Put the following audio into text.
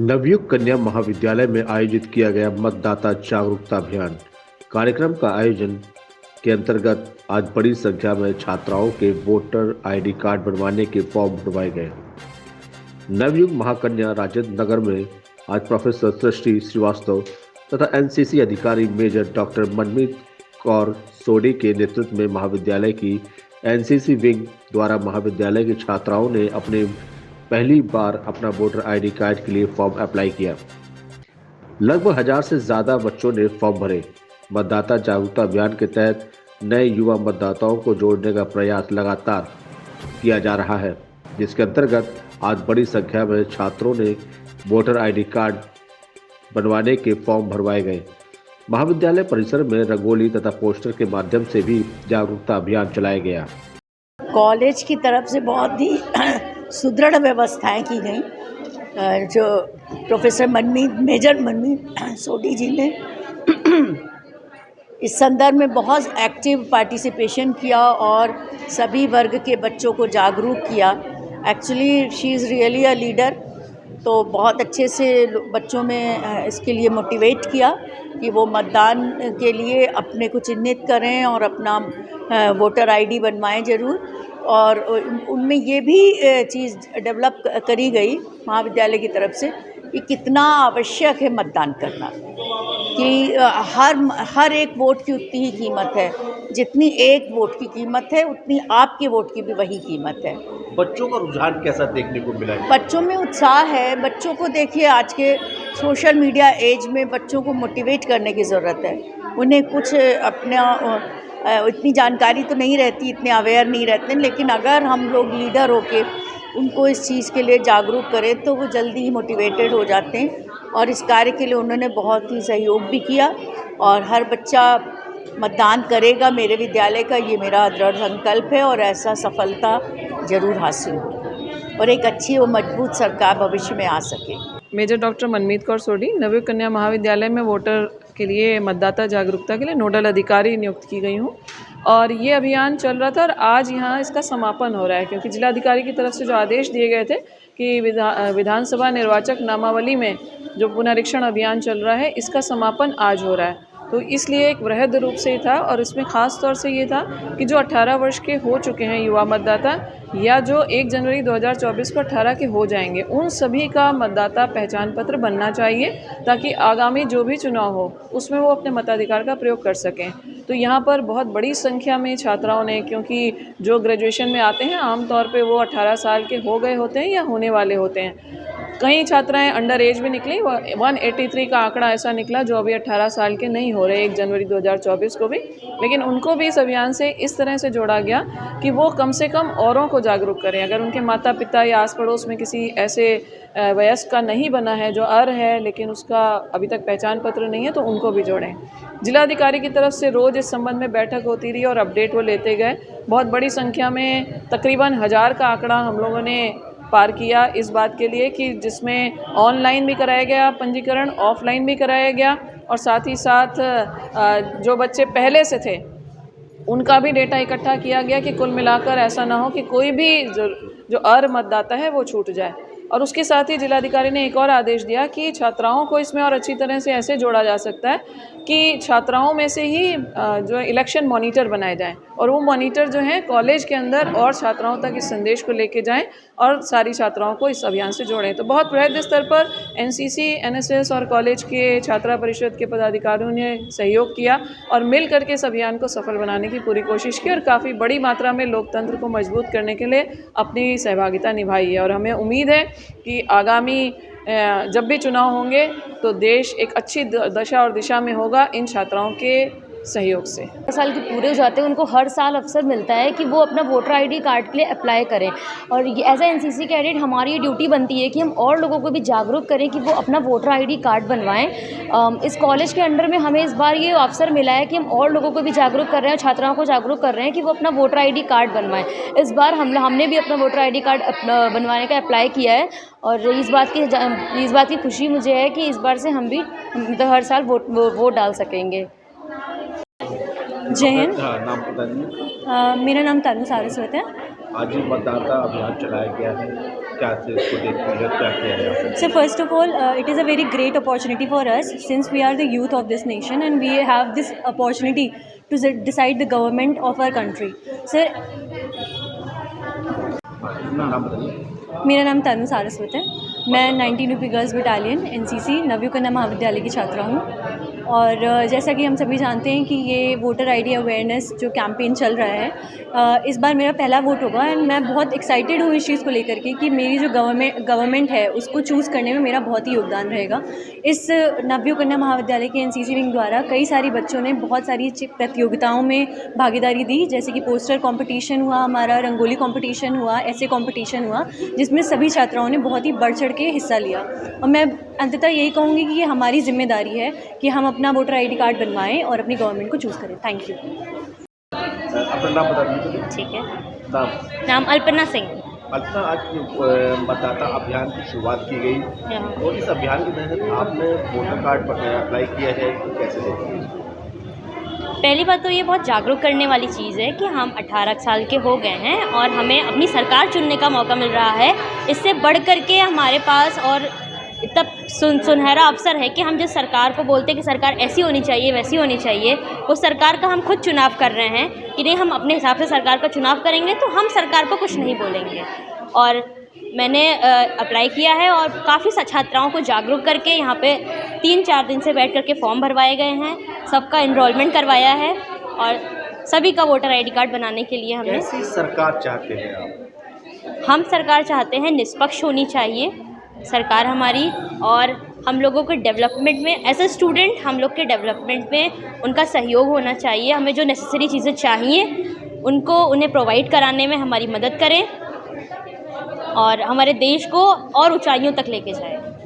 नवयुग कन्या महाविद्यालय में आयोजित किया गया मतदाता जागरूकता अभियान कार्यक्रम का आयोजन के अंतर्गत आज बड़ी संख्या में छात्राओं के वोटर आईडी कार्ड बनवाने के फॉर्म भरवाए गए। नवयुग महाकन्या राजेंद्र नगर में आज प्रोफेसर सृष्टि श्रीवास्तव तथा एनसीसी अधिकारी मेजर डॉक्टर मनमीत कौर सोडी के नेतृत्व में महाविद्यालय की एनसीसी विंग द्वारा महाविद्यालय की छात्राओं ने अपने पहली बार अपना वोटर आईडी कार्ड के लिए फॉर्म अप्लाई किया। लगभग 1000 से ज्यादा बच्चों ने फॉर्म भरे। मतदाता जागरूकता अभियान के तहत नए युवा मतदाताओं को जोड़ने का प्रयास लगातार किया जा रहा है, जिसके अंतर्गत आज बड़ी संख्या में छात्रों ने वोटर आईडी कार्ड बनवाने के फॉर्म भरवाए गए। महाविद्यालय परिसर में रंगोली तथा पोस्टर के माध्यम से भी जागरूकता अभियान चलाया गया। कॉलेज की तरफ से बहुत ही सुदृढ़ व्यवस्थाएं की गई। जो प्रोफेसर मेजर मनमीत सोडी जी ने इस संदर्भ में बहुत एक्टिव पार्टिसिपेशन किया और सभी वर्ग के बच्चों को जागरूक किया। Actually she is really a leader. तो बहुत अच्छे से बच्चों में इसके लिए मोटिवेट किया कि वो मतदान के लिए अपने को चिन्हित करें और अपना वोटर आईडी बनवाएं ज़रूर। और उनमें ये भी चीज़ डेवलप करी गई महाविद्यालय की तरफ से कि कितना आवश्यक है मतदान करना, कि हर एक वोट की उतनी ही कीमत है। जितनी एक वोट की कीमत है उतनी आपके वोट की भी वही कीमत है। बच्चों का रुझान कैसा देखने को मिला है? बच्चों में उत्साह है। बच्चों को देखिए, आज के सोशल मीडिया एज में बच्चों को मोटिवेट करने की ज़रूरत है। उन्हें कुछ अपना इतनी जानकारी तो नहीं रहती, इतने अवेयर नहीं रहते, लेकिन अगर हम लोग लीडर होके उनको इस चीज़ के लिए जागरूक करें तो वो जल्दी ही मोटिवेटेड हो जाते हैं। और इस कार्य के लिए उन्होंने बहुत ही सहयोग भी किया और हर बच्चा मतदान करेगा मेरे विद्यालय का, ये मेरा दृढ़ संकल्प है और ऐसा सफलता ज़रूर हासिल हो और एक अच्छी और मजबूत सरकार भविष्य में आ सके। मेजर डॉक्टर मनमीत कौर सोडी नवयुग कन्या महाविद्यालय में वोटर के लिए मतदाता जागरूकता के लिए नोडल अधिकारी नियुक्त की गई हूँ और ये अभियान चल रहा था और आज यहाँ इसका समापन हो रहा है, क्योंकि जिलाधिकारी की तरफ से जो आदेश दिए गए थे कि विधानसभा निर्वाचक नामावली में जो पुनरीक्षण अभियान चल रहा है इसका समापन आज हो रहा है। तो इसलिए एक वृहद रूप से ही था और इसमें ख़ास तौर से ये था कि जो 18 वर्ष के हो चुके हैं युवा मतदाता या जो 1 जनवरी 2024 को 18 के हो जाएंगे, उन सभी का मतदाता पहचान पत्र बनना चाहिए ताकि आगामी जो भी चुनाव हो उसमें वो अपने मताधिकार का प्रयोग कर सकें। तो यहाँ पर बहुत बड़ी संख्या में छात्राओं ने, क्योंकि जो ग्रेजुएशन में आते हैं आमतौर पर वो 18 साल के हो गए होते हैं या होने वाले होते हैं। कई छात्राएं अंडर एज भी निकली। 183 का आंकड़ा ऐसा निकला जो अभी 18 साल के नहीं हो रहे 1 जनवरी 2024 को भी, लेकिन उनको भी इस अभियान से इस तरह से जोड़ा गया कि वो कम से कम औरों को जागरूक करें। अगर उनके माता पिता या आस पड़ोस में किसी ऐसे वयस्क का नहीं बना है जो अर्ह है लेकिन उसका अभी तक पहचान पत्र नहीं है तो उनको भी जोड़ें। जिलाधिकारी की तरफ से रोज़ इस संबंध में बैठक होती रही और अपडेट वो लेते गए। बहुत बड़ी संख्या में तकरीबन 1000 का आंकड़ा हम लोगों ने पार किया इस बात के लिए कि जिसमें ऑनलाइन भी कराया गया पंजीकरण, ऑफलाइन भी कराया गया और साथ ही साथ जो बच्चे पहले से थे उनका भी डेटा इकट्ठा किया गया कि कुल मिलाकर ऐसा ना हो कि कोई भी जो अर्ह मतदाता है वो छूट जाए। और उसके साथ ही जिलाधिकारी ने एक और आदेश दिया कि छात्राओं को इसमें और अच्छी तरह से ऐसे जोड़ा जा सकता है कि छात्राओं में से ही जो इलेक्शन मॉनिटर बनाए जाएं और वो मॉनिटर जो हैं कॉलेज के अंदर और छात्राओं तक इस संदेश को लेके जाएं और सारी छात्राओं को इस अभियान से जोड़ें। तो बहुत बृहद स्तर पर एनसीसी, एनएसएस और कॉलेज के छात्रा परिषद के पदाधिकारियों ने सहयोग किया और मिल करके इस अभियान को सफल बनाने की पूरी कोशिश की और काफ़ी बड़ी मात्रा में लोकतंत्र को मजबूत करने के लिए अपनी सहभागिता निभाई है। और हमें उम्मीद है कि आगामी जब भी चुनाव होंगे तो देश एक अच्छी दशा और दिशा में होगा इन छात्राओं के सहयोग से। साल के पूरे हो जाते हैं उनको हर साल अवसर मिलता है कि वो अपना वोटर आईडी कार्ड के लिए अप्लाई करें और एज ए एनसीसी कैडेट हमारी ये ड्यूटी बनती है कि हम और लोगों को भी जागरूक करें कि वो अपना वोटर आईडी कार्ड बनवाएं। इस कॉलेज के अंडर में हमें इस बार ये अवसर मिला है कि हम और लोगों को भी जागरूक कर रहे हैं, छात्राओं को जागरूक कर रहे हैं कि वो अपना वोटर आई कार्ड बनवाएँ। इस बार हमने भी अपना वोटर आई कार्ड बनवाने का अप्लाई किया है और इस बात की खुशी मुझे है कि इस बार से हम भी हर साल वोट डाल सकेंगे। जय हिंद। नाम पता नहीं। मेरा नाम तानू सारस्वत है। आज ही मतदाता अभियान चलाया गया है, क्या से इसको देखती है, क्या किया है? So first of all, it is a very great opportunity for us since we are the youth of this nation and we have this opportunity to decide the government of our country. Sir, नाम बताइए। मेरा नाम तनु सारस्वत है। मैं 19 UP girls battalion NCC Navyug कन्या महाविद्यालय की छात्रा हूँ। और जैसा कि हम सभी जानते हैं कि ये वोटर आईडी अवेयरनेस जो कैंपेन चल रहा है, इस बार मेरा पहला वोट होगा एंड मैं बहुत एक्साइटेड हूँ इस चीज़ को लेकर के कि मेरी जो गवर्नमेंट है उसको चूज़ करने में मेरा बहुत ही योगदान रहेगा। इस नवयुग कन्या महाविद्यालय के NCC विंग द्वारा कई सारी बच्चों ने बहुत सारी प्रतियोगिताओं में भागीदारी दी, जैसे कि पोस्टर कंपटीशन हुआ, हमारा रंगोली कंपटीशन हुआ, ऐसे कंपटीशन हुआ, जिसमें सभी छात्राओं ने बहुत ही बढ़ चढ़ के हिस्सा लिया। और मैं अंततः यही कहूँगी कि ये हमारी जिम्मेदारी है कि हम अपना वोटर आईडी कार्ड बनवाएं और अपनी गवर्नमेंट को चूज़ करें। Thank you. अपना नाम बता दीजिए। ठीक है। नाम नाम अल्पना सिंह। अल्पना, आज मतदाता अभियान की शुरुआत की गई और इस अभियान के तहत आपने वोटर कार्ड पर अप्लाई किया है, तो कैसे देखते हैं? पहली बात तो ये बहुत जागरूक करने वाली चीज़ है कि हम 18 साल के हो गए हैं और हमें अपनी सरकार चुनने का मौका मिल रहा है। इससे बढ़ कर के हमारे पास और इतना सुनहरा अवसर है कि हम जिस सरकार को बोलते हैं कि सरकार ऐसी होनी चाहिए, वैसी होनी चाहिए, वो सरकार का हम खुद चुनाव कर रहे हैं कि नहीं, हम अपने हिसाब से सरकार का चुनाव करेंगे तो हम सरकार को कुछ नहीं बोलेंगे। और मैंने अप्लाई किया है और काफ़ी छात्राओं को जागरूक करके यहाँ पे 3-4 दिन से बैठ करके फॉर्म भरवाए गए हैं, सबका इनरोलमेंट करवाया है और सभी का वोटर आईडी कार्ड बनाने के लिए हमने। कैसी सरकार चाहते हैं आप? हम सरकार चाहते हैं निष्पक्ष होनी चाहिए सरकार हमारी, और हम लोगों के डेवलपमेंट में एज ए स्टूडेंट हम लोग के डेवलपमेंट में उनका सहयोग होना चाहिए। हमें जो नेसेसरी चीज़ें चाहिए उनको उन्हें प्रोवाइड कराने में हमारी मदद करें और हमारे देश को और ऊंचाइयों तक लेके जाए।